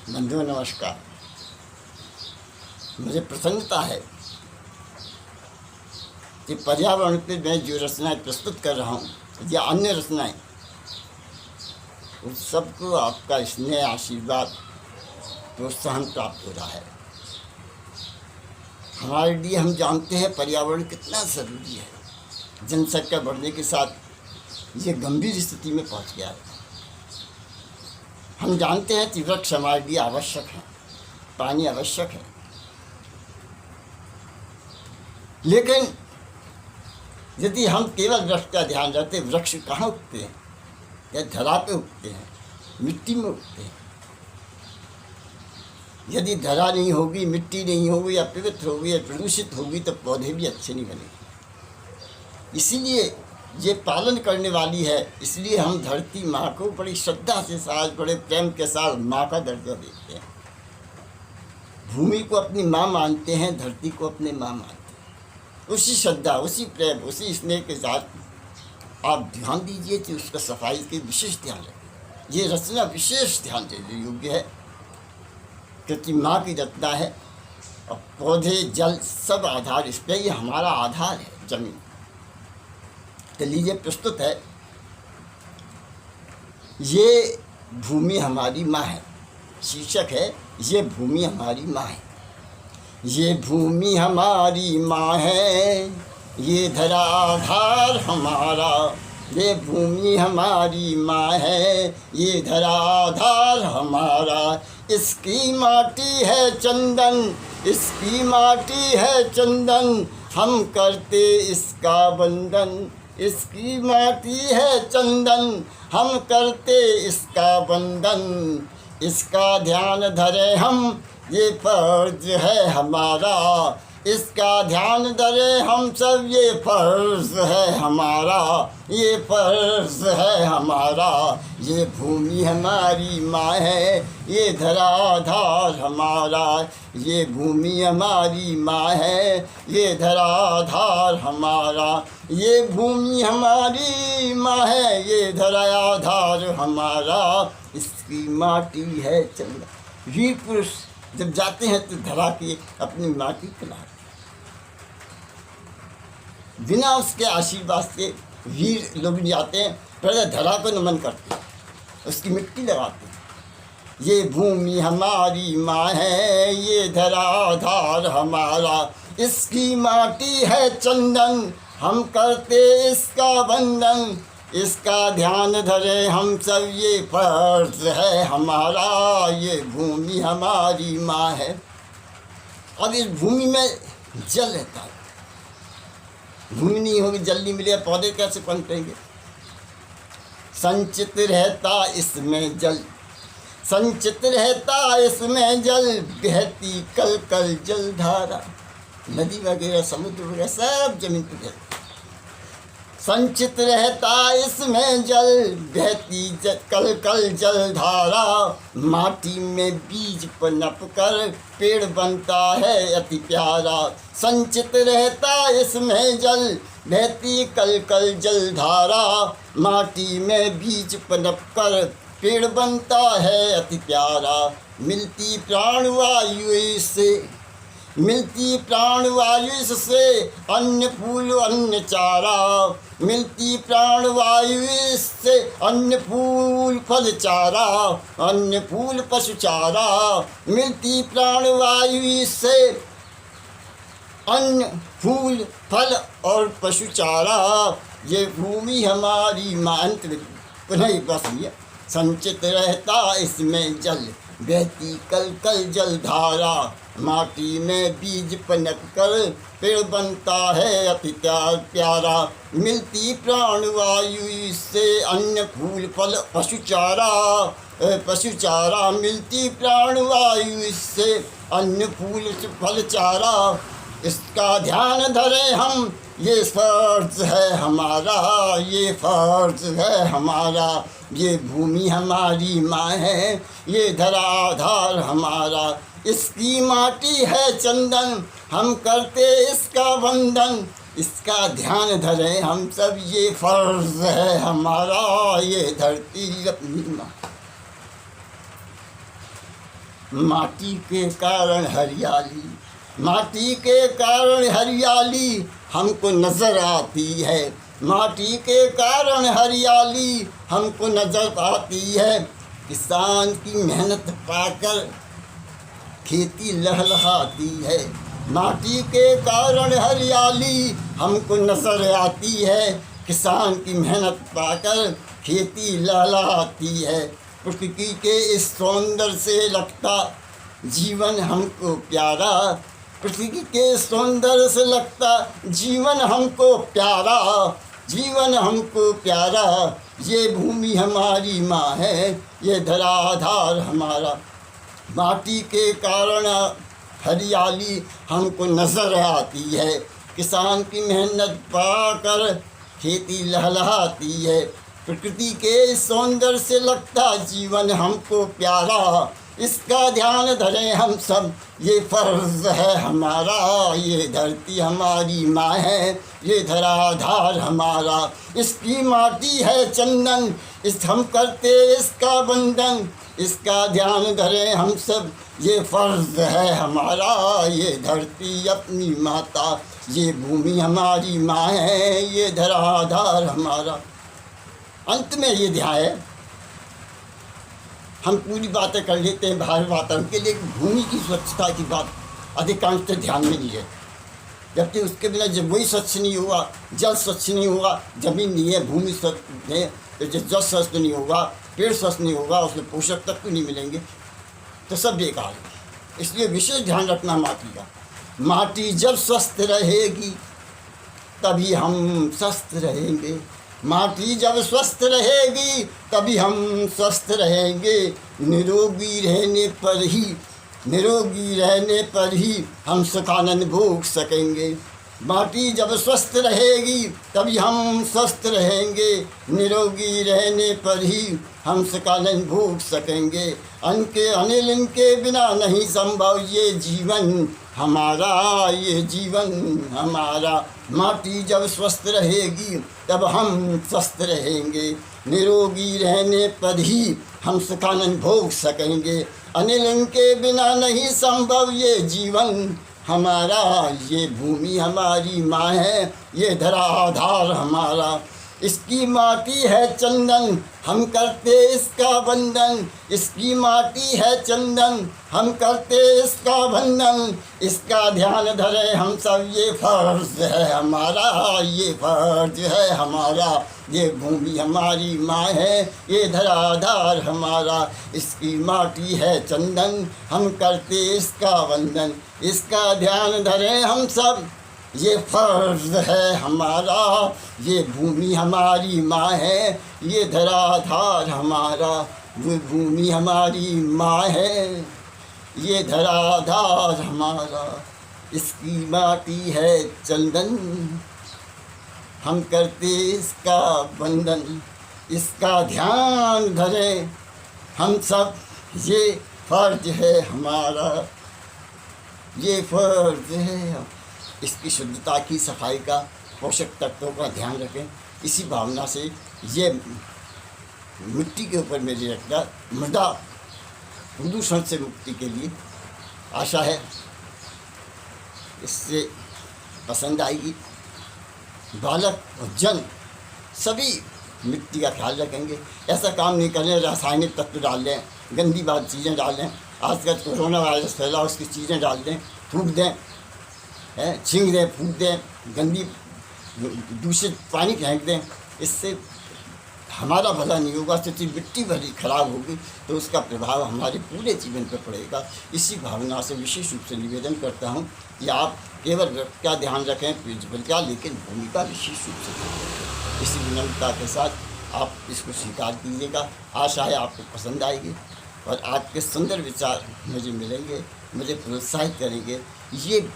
बंधुओं नमस्कार। मुझे प्रसन्नता है कि पर्यावरण पे मैं जो रचनाएं प्रस्तुत कर रहा हूँ या अन्य रचनाएं, उस सबको आपका स्नेह, आशीर्वाद, प्रोत्साहन प्राप्त हो रहा है। हमारे लिए हम जानते हैं पर्यावरण कितना ज़रूरी है। जनसंख्या बढ़ने के साथ ये गंभीर स्थिति में पहुँच गया है। हम जानते हैं कि वृक्ष हमारे लिए आवश्यक है, पानी आवश्यक है, लेकिन यदि हम केवल वृक्ष का ध्यान रखते, वृक्ष कहाँ उगते हैं? या धरा पे उगते हैं, मिट्टी में उगते हैं। यदि धरा नहीं होगी, मिट्टी नहीं होगी, या पवित्र होगी या प्रदूषित होगी, तो पौधे भी अच्छे नहीं बनेंगे। इसीलिए ये पालन करने वाली है। इसलिए हम धरती माँ को बड़ी श्रद्धा से साथ, बड़े प्रेम के साथ माँ का दर्जा देते हैं। भूमि को अपनी माँ मानते हैं, धरती को अपने माँ मानते हैं। उसी श्रद्धा, उसी प्रेम, उसी स्नेह के साथ आप ध्यान दीजिए कि उसका सफाई के विशेष ध्यान रखें। ये रचना विशेष ध्यान देने योग्य है, क्योंकि माँ की रचना है। और पौधे, जल, सब आधार इस पर, ये हमारा आधार है, जमीन। तो लीजिए प्रस्तुत है, ये भूमि हमारी माँ है। शीर्षक है, ये भूमि हमारी माँ है। ये भूमि हमारी माँ है, ये धरा आधार हमारा। ये भूमि हमारी माँ है, ये धरा आधार हमारा। इसकी माटी है चंदन, इसकी माटी है चंदन, हम करते इसका वंदन। इसकी माटी है चंदन, हम करते इसका वंदन। इसका ध्यान धरे हम, ये फर्ज है हमारा। इसका ध्यान धरे हम सब, ये फर्ज है हमारा। ये फर्ज है हमारा। ये भूमि हमारी माँ है, ये धरा आधार हमारा। ये भूमि हमारी माँ है, ये धरा आधार हमारा। ये भूमि हमारी माँ है, ये धरा आधार हमारा। इसकी माटी है चंदन। वीर पुरुष जब जाते हैं तो धरा की अपनी माटी खिलाते, बिना उसके आशीर्वाद से वीर लोग जाते हैं, पहले धरा को नमन करते हैं, उसकी मिट्टी लगाते हैं। ये भूमि हमारी माँ है, ये धरा आधार हमारा। इसकी माटी है चंदन, हम करते इसका वंदन। इसका ध्यान धरे हम सब, ये फर्ज है हमारा। ये भूमि हमारी माँ है। अब इस भूमि में जल रहता है। भूमि नहीं होगी, जल नहीं मिलेगा, पौधे कैसे पनपेंगे? संचित रहता इसमें जल, संचित रहता इसमें जल, बहती कल कल जलधारा। नदी वगैरह, समुद्र वगैरह सब जमीन पर जल। संचित रहता इसमें जल, बहती कल कल जलधारा। माटी में बीज पनप कर पेड़ बनता है अति प्यारा। संचित रहता इसमें जल, बहती कल कल जलधारा। माटी में बीज पनप कर पेड़ बनता है अति प्यारा। मिलती प्राणवायु इससे, मिलती प्राणवायु इससे, अन्न फूल अन्न चारा। मिलती प्राणवायु इससे, अन्न फूल फल चारा। अन्न फूल पशु चारा। मिलती प्राणवायु इससे, अन्न फूल फल और पशु चारा। ये भूमि हमारी माँ। अंत में पुनः एक बात सुनिए। संचित रहता इसमें जल, बहती कल कल जलधारा। माटी में बीज पनप कर पेड़ बनता है अति प्यारा। मिलती प्राणवायु इससे, अन्न फूल फल पशु चारा। पशु चारा। मिलती प्राणवायु इससे, अन्न फूल फल चारा। इसका ध्यान धरे हम, ये फर्ज है हमारा। ये फर्ज है हमारा। ये भूमि हमारी माँ है, ये धरा आधार हमारा। इसकी माटी है चंदन, हम करते इसका वंदन। इसका ध्यान धरे हम सब, ये फर्ज है हमारा। ये धरती अपनी माँ। माटी के कारण हरियाली, माटी के कारण हरियाली हमको नज़र आती है, माटी के कारण हरियाली हमको नज़र आती है। किसान की मेहनत पाकर खेती लहलहाती है, माटी के कारण हरियाली हमको नज़र आती है। किसान की मेहनत पाकर खेती लहलहाती है। प्रकृति के इस सौंदर्य से लगता जीवन हमको प्यारा, प्रकृति के सौंदर्य से लगता जीवन हमको प्यारा, जीवन हमको प्यारा। ये भूमि हमारी माँ है, ये धराधार हमारा। माटी के कारण हरियाली हमको नज़र आती है। किसान की मेहनत पाकर खेती लहलहाती है। प्रकृति के सौंदर्य से लगता जीवन हमको प्यारा, इसका ध्यान धरें हम सब, ये फ़र्ज़ है हमारा। ये धरती हमारी माँ है, ये धराधार हमारा। इसकी माटी है चंदन, इस हम करते इसका वंदन, इसका ध्यान धरें हम सब, ये फ़र्ज़ है हमारा। ये धरती अपनी माता, ये भूमि हमारी माँ है, ये धराधार हमारा। अंत में ये ध्यान है, हम पूरी बातें कर लेते हैं बाहर वातावरण के लिए, भूमि की स्वच्छता की बात अधिकांशतः ध्यान में नहीं है। जबकि उसके बिना जब वही स्वच्छ नहीं हुआ, जल स्वच्छ नहीं हुआ, ज़मीन नहीं है, भूमि स्वच्छ है, तो जब जल स्वस्थ नहीं होगा, पेड़ स्वस्थ नहीं होगा, उसमें पोषक तत्व नहीं मिलेंगे, तो सब बेकार है। इसलिए विशेष ध्यान रखना माटी का। माटी जब स्वस्थ रहेगी तभी हम स्वस्थ रहेंगे, माटी जब स्वस्थ रहेगी तभी हम स्वस्थ रहेंगे। निरोगी रहने पर ही, निरोगी रहने पर ही हम सुखानंद भोग सकेंगे। माटी जब स्वस्थ रहेगी तभी हम स्वस्थ रहेंगे, निरोगी रहने पर ही हम सुखानंद भोग सकेंगे। अन्न के अनिल इनके बिना नहीं संभव ये जीवन हमारा, ये जीवन हमारा। माटी जब स्वस्थ रहेगी तब हम स्वस्थ रहेंगे, निरोगी रहने पर ही हम सुखानंद भोग सकेंगे। अनिल इनके बिना नहीं संभव ये जीवन हमारा, ये भूमि हमारी माँ है, ये धराधार हमारा। इसकी माटी है चंदन, हम करते इसका वंदन, इसकी माटी है चंदन, हम करते इसका वंदन, इसका ध्यान धरे हम सब, ये फ़र्ज़ है हमारा, ये फ़र्ज़ है हमारा। ये भूमि हमारी माँ है, ये धराधार हमारा। इसकी माटी है चंदन, हम करते इसका वंदन, इसका ध्यान धरे हम सब, ये फ़र्ज़ है हमारा। ये भूमि हमारी माँ है, ये धराधार हमारा। वो भूमि हमारी माँ है, ये धराधार हमारा। इसकी माटी है चंदन, हम करते इसका वंदन, इसका ध्यान धरें हम सब, ये फ़र्ज़ है हमारा, ये फ़र्ज़ है। इसकी शुद्धता की, सफाई का, पोषक तत्वों का ध्यान रखें। इसी भावना से ये मिट्टी के ऊपर मेरी रखना, मृदा प्रदूषण से मुक्ति के लिए आशा है इससे पसंद आएगी। बालक और जन सभी मिट्टी का ख्याल रखेंगे। ऐसा काम नहीं करें रासायनिक तत्व डाल दें, गंदी बात चीज़ें डाल दें। आजकल कोरोना वायरस फैला, उसकी चीज़ें डाल दें, थूक दें, छींक दें, फूक दें, गंदी दूषित पानी फेंक दें। इससे हमारा भला नहीं होगा, सिर्फ मिट्टी भली खराब होगी तो उसका प्रभाव हमारे पूरे जीवन पर पड़ेगा। इसी भावना से विशेष रूप से निवेदन करता हूँ कि आप केवल क्या ध्यान रखें प्रिंसिपल का, लेकिन भूमिका विशेष रूप से करें। इसी विनम्रता के साथ आप इसको स्वीकार कीजिएगा। आशा है आपको पसंद आएगी और आपके सुंदर विचार मुझे मिलेंगे, मुझे प्रोत्साहित करेंगे। ये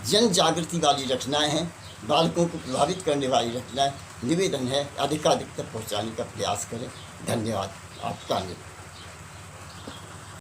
जन जागृति वाली रचनाएँ हैं, बालकों को प्रभावित करने वाली रचनाएँ। निवेदन है अधिकाधिक तक पहुँचाने का प्रयास करें। धन्यवाद आपका।